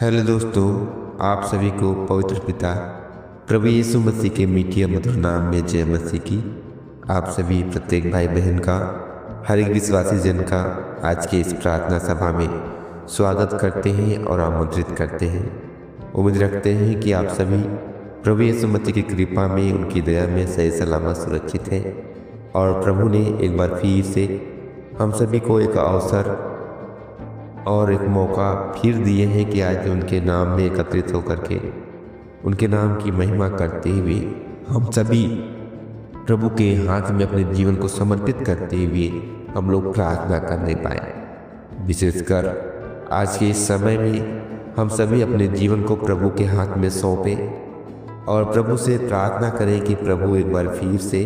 Hello दोस्तों, आप सभी को पवित्र पिता प्रभु यीशु मसीह के मीठी और मधुर नाम में जय मसीह की। आप सभी प्रत्येक भाई बहन का, हर एक विश्वासी जन का आज के इस प्रार्थना सभा में स्वागत करते हैं और आमंत्रित करते हैं। उम्मीद रखते हैं कि आप सभी प्रभु यीशु मसीह की कृपा में, उनकी दया में सही सलामत सुरक्षित हैं और प्रभु ने एक बार फिर से हम सभी को एक अवसर और एक मौका फिर दिए हैं कि आज उनके नाम में एकत्रित होकर के उनके नाम की महिमा करते हुए हम सभी प्रभु के हाथ में अपने जीवन को समर्पित करते हुए हम लोग प्रार्थना करने पाए। विशेषकर आज के इस समय में हम सभी अपने जीवन को प्रभु के हाथ में सौंपें और प्रभु से प्रार्थना करें कि प्रभु एक बार फिर से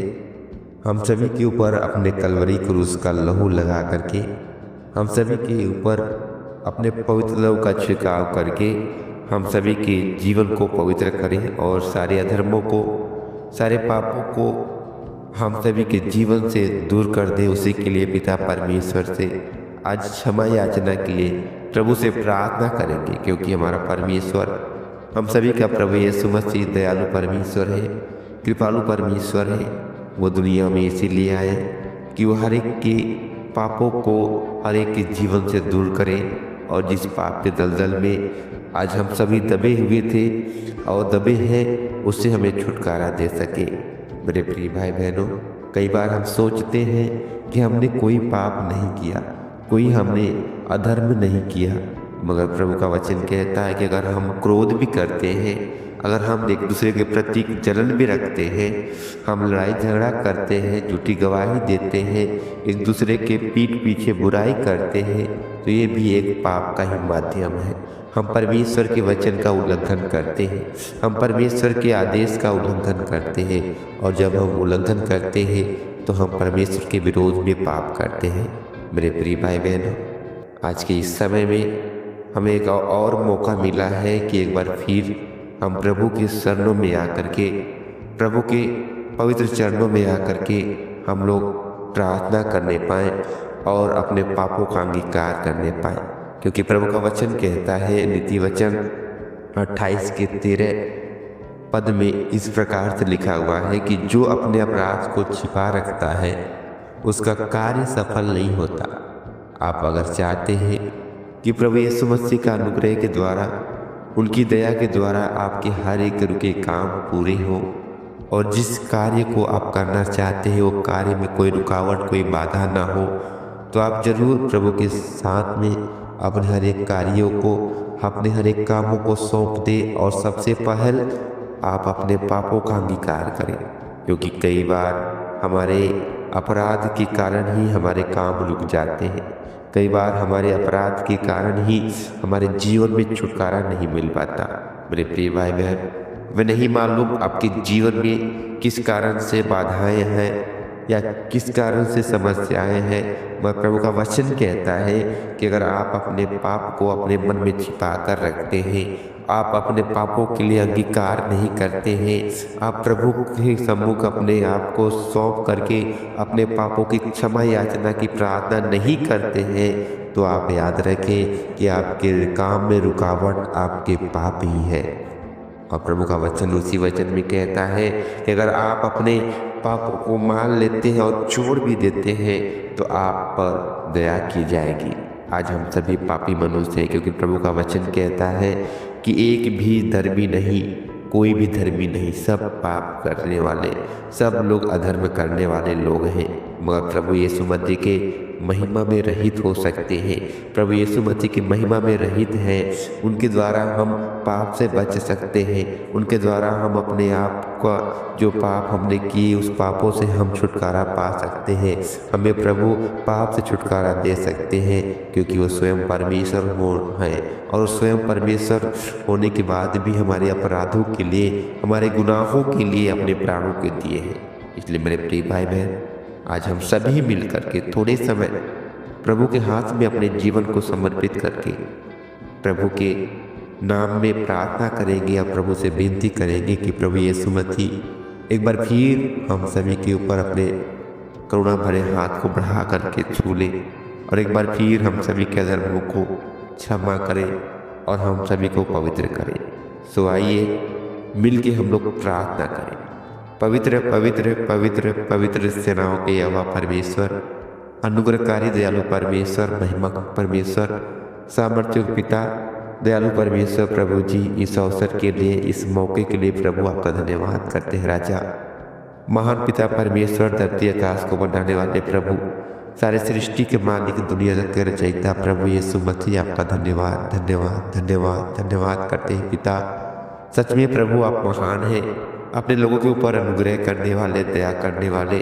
हम सभी के ऊपर अपने कलवरी क्रूस का लहू लगा करके हम सभी के ऊपर अपने पवित्र लहू का छिड़काव करके हम सभी के जीवन को पवित्र करें और सारे अधर्मों को, सारे पापों को हम सभी के जीवन से दूर कर दें। उसी के लिए पिता परमेश्वर से आज क्षमा याचना के लिए प्रभु से प्रार्थना करेंगे, क्योंकि हमारा परमेश्वर, हम सभी का प्रभु यीशु मसीह दयालु परमेश्वर है, कृपालु परमेश्वर है। वो दुनिया में इसीलिए आए कि वो हर एक के पापों को, हर एक के जीवन से दूर करें और जिस पाप के दलदल में आज हम सभी दबे हुए थे और दबे हैं, उससे हमें छुटकारा दे सके। मेरे प्रिय भाई बहनों, कई बार हम सोचते हैं कि हमने कोई पाप नहीं किया, कोई हमने अधर्म नहीं किया, मगर प्रभु का वचन कहता है कि अगर हम क्रोध भी करते हैं, अगर हम एक दूसरे के प्रति जलन भी रखते हैं, हम लड़ाई झगड़ा करते हैं, झूठी गवाही देते हैं, एक दूसरे के पीठ पीछे बुराई करते हैं, तो ये भी एक पाप का ही माध्यम है। हम परमेश्वर के वचन का उल्लंघन करते हैं, हम परमेश्वर के आदेश का उल्लंघन करते हैं, और जब हम उल्लंघन करते हैं तो हम परमेश्वर के विरोध में पाप करते हैं। मेरे प्रिय भाई बहनों, आज के इस समय में हमें एक और मौका मिला है कि एक बार फिर हम प्रभु के चरणों में आकर के, प्रभु के पवित्र चरणों में आकर के हम लोग प्रार्थना करने पाएँ और अपने पापों का अंगीकार करने पाएँ। क्योंकि प्रभु का वचन कहता है, नीति वचन 28 के 13 पद में इस प्रकार से लिखा हुआ है कि जो अपने अपराध को छिपा रखता है उसका कार्य सफल नहीं होता। आप अगर चाहते हैं कि प्रभु यीशु मसीह का अनुग्रह के द्वारा, उनकी दया के द्वारा आपके हर एक रुके काम पूरे हों और जिस कार्य को आप करना चाहते हैं वो कार्य में कोई रुकावट, कोई बाधा ना हो, तो आप जरूर प्रभु के साथ में अपने हर एक कार्यों को, अपने हर एक कामों को सौंप दें और सबसे पहल आप अपने पापों का अंगीकार करें। क्योंकि कई बार हमारे अपराध के कारण ही हमारे काम रुक जाते हैं, कई बार हमारे अपराध के कारण ही हमारे जीवन में छुटकारा नहीं मिल पाता। मेरे प्रिय भाई बहन, मैं नहीं मालूम आपके जीवन में किस कारण से बाधाएं हैं या किस कारण से समस्याएं हैं, मगर प्रभु का वचन कहता है कि अगर आप अपने पाप को अपने मन में छिपा कर रखते हैं, आप अपने पापों के लिए अंगीकार नहीं करते हैं, आप प्रभु के सम्मुख अपने आप को सौंप करके अपने पापों की क्षमा याचना की प्रार्थना नहीं करते हैं, तो आप याद रखें कि आपके काम में रुकावट आपके पाप ही है। और प्रभु का वचन उसी वचन में कहता है कि अगर आप अपने पापों को मान लेते हैं और छोड़ भी देते हैं तो आप पर दया की जाएगी। आज हम सभी पापी मनुष्य हैं, क्योंकि प्रभु का वचन कहता है कि एक भी धर्मी नहीं, कोई भी धर्मी नहीं, सब पाप करने वाले, सब लोग अधर्म करने वाले लोग हैं, मगर प्रभु यीशु मसीह के महिमा में रहित हो सकते हैं। प्रभु यीशु मसीह की महिमा में रहित हैं, उनके द्वारा हम पाप से बच सकते हैं, उनके द्वारा हम अपने आप का जो पाप हमने किए उस पापों से हम छुटकारा पा सकते हैं। हमें प्रभु पाप से छुटकारा दे सकते हैं, क्योंकि वो स्वयं परमेश्वर हैं और स्वयं परमेश्वर होने के बाद भी हमारे अपराधों के लिए, हमारे गुनाहों के लिए अपने प्राणों को दिए हैं। इसलिए मेरे प्रिय भाई बहन, आज हम सभी मिलकर के थोड़े समय प्रभु के हाथ में अपने जीवन को समर्पित करके प्रभु के नाम में प्रार्थना करेंगे और प्रभु से विनती करेंगे कि प्रभु यीशु मसीह एक बार फिर हम सभी के ऊपर अपने करुणा भरे हाथ को बढ़ा करके छू ले और एक बार फिर हम सभी के अधर्मों को क्षमा करें और हम सभी को पवित्र करें। सो आइए मिल के हम लोग प्रार्थना करें। पवित्र पवित्र पवित्र पवित्र सेनाओं के यहोवा परमेश्वर, अनुग्रहकारी दयालु परमेश्वर, महिमा परमेश्वर, सामर्थ्य पिता, दयालु परमेश्वर प्रभु जी, इस अवसर के लिए, इस मौके के लिए प्रभु आपका धन्यवाद करते हैं। राजा महान पिता परमेश्वर, धरती आकाश को बनाने वाले प्रभु, सारे सृष्टि के मालिक, दुनिया के रचयिता प्रभु यीशु मसीह, आपका धन्यवाद धन्यवाद धन्यवाद धन्यवाद करते हैं पिता। सच में प्रभु आप महान हैं, अपने लोगों के ऊपर अनुग्रह करने वाले, दया करने वाले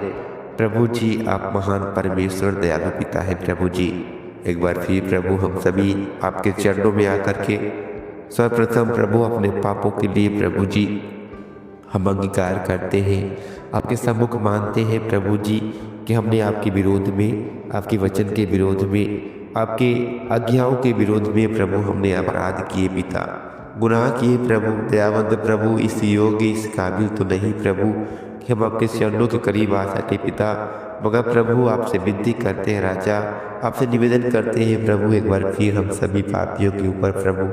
प्रभु जी, आप महान परमेश्वर दयालु पिता है प्रभु जी। एक बार फिर प्रभु हम सभी आपके चरणों में आकर के सर्वप्रथम प्रभु अपने पापों के लिए प्रभु जी हम अंगीकार करते हैं, आपके सम्मुख मानते हैं प्रभु जी कि हमने आपके विरोध में, आपके वचन के विरोध में, आपके आज्ञाओं के विरोध में प्रभु हमने अपराध किए पिता, गुनाह किए प्रभु। दयावंत प्रभु, इस योग्य, इस काबिल तो नहीं प्रभु कि हम आपके चरणों के करीब आ सके पिता, मगर प्रभु आपसे विनती करते हैं राजा, आपसे निवेदन करते हैं प्रभु, एक बार फिर हम सभी पापियों के ऊपर प्रभु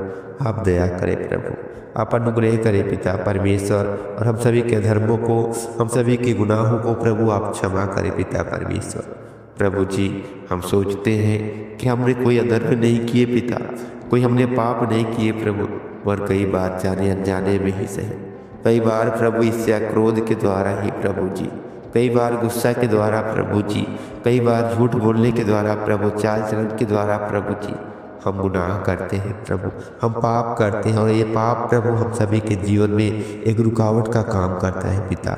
आप दया करें प्रभु, आप अनुग्रह करें पिता परमेश्वर, और हम सभी के धर्मों को, हम सभी के गुनाहों को प्रभु आप क्षमा करें पिता परमेश्वर। प्रभु जी हम सोचते हैं कि हमने कोई अधर्म नहीं किए पिता, कोई हमने पाप नहीं किए प्रभु, पर कई बार जाने अनजाने में ही सही, कई बार प्रभु ईर्ष्या क्रोध के द्वारा ही प्रभु जी, कई बार गुस्सा के द्वारा प्रभु जी, कई बार झूठ बोलने के द्वारा प्रभु, चाल चलन के द्वारा प्रभु जी हम गुनाह करते हैं प्रभु, हम पाप करते हैं, और ये पाप प्रभु हम सभी के जीवन में एक रुकावट का काम करता है पिता।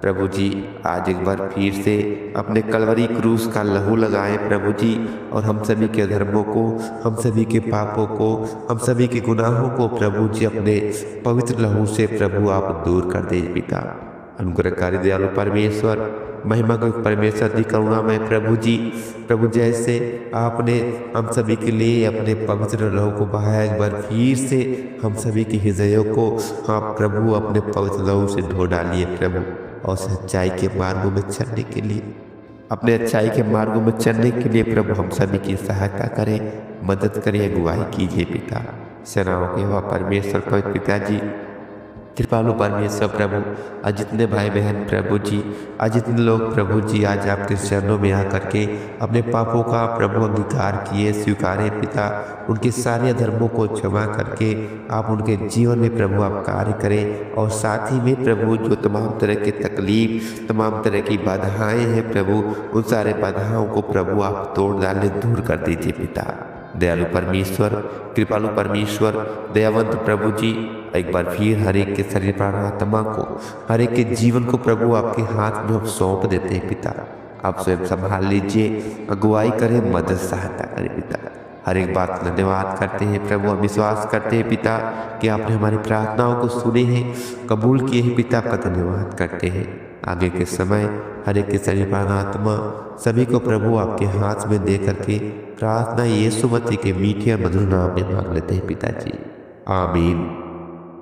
प्रभु जी आज एक बार फिर से अपने कलवरी क्रूस का लहू लगाएं प्रभु जी, और हम सभी के धर्मों को, हम सभी के पापों को, हम सभी के गुनाहों को प्रभु जी अपने पवित्र लहू से प्रभु आप दूर कर दें पिता। अनुग्रहकारी दयालु परमेश्वर, महिमा के परमेश्वर दी करुणा में प्रभु जी, प्रभु जैसे आपने हम सभी के लिए अपने पवित्र लहू को बहाया, एक बार फिर से हम सभी के हृदयों को आप प्रभु अपने पवित्र लहू से धो डालिए प्रभु, और सच्चाई के मार्गों में चलने के लिए, अपने अच्छाई के मार्गों में चलने के लिए प्रभु हम सभी की सहायता करें, मदद करें, अगुवाई कीजिए पिता। सेनाओं के यहोवा परमेश्वर पवित्र पिताजी, कृपालु परमेश्वर प्रभु, आज जितने भाई बहन प्रभु जी, आज जितने लोग प्रभु जी आज आपके चरणों में आकर के अपने पापों का प्रभु अंगीकार किए, स्वीकारे पिता, उनके सारे धर्मों को क्षमा करके आप उनके जीवन में प्रभु आप कार्य करें, और साथ ही में प्रभु जो तमाम तरह की तकलीफ, तमाम तरह की बाधाएं हैं प्रभु, उन सारे बाधाओं को प्रभु आप तोड़ डालें, दूर कर दीजिए पिता। दयालु परमेश्वर, कृपालु परमेश्वर, दयावंत प्रभु जी, एक बार फिर हर एक के शरीर प्राण आत्मा को, हर एक के जीवन को प्रभु आपके हाथ में हम सौंप देते हैं पिता। आप स्वयं संभाल लीजिए, अगुवाई करें, मदद सहायता करें पिता। हर एक बात धन्यवाद करते हैं प्रभु, हम विश्वास करते हैं पिता कि आपने हमारी प्रार्थनाओं को सुने हैं, कबूल किए हैं पिता, का धन्यवाद करते हैं। आगे के समय हर एक के शरीर प्राण आत्मा सभी को प्रभु आपके हाथ में दे करके प्रार्थना यीशु मसीह के मीठे और मधुर नाम में मांग लेते हैं पिताजी, आमीन।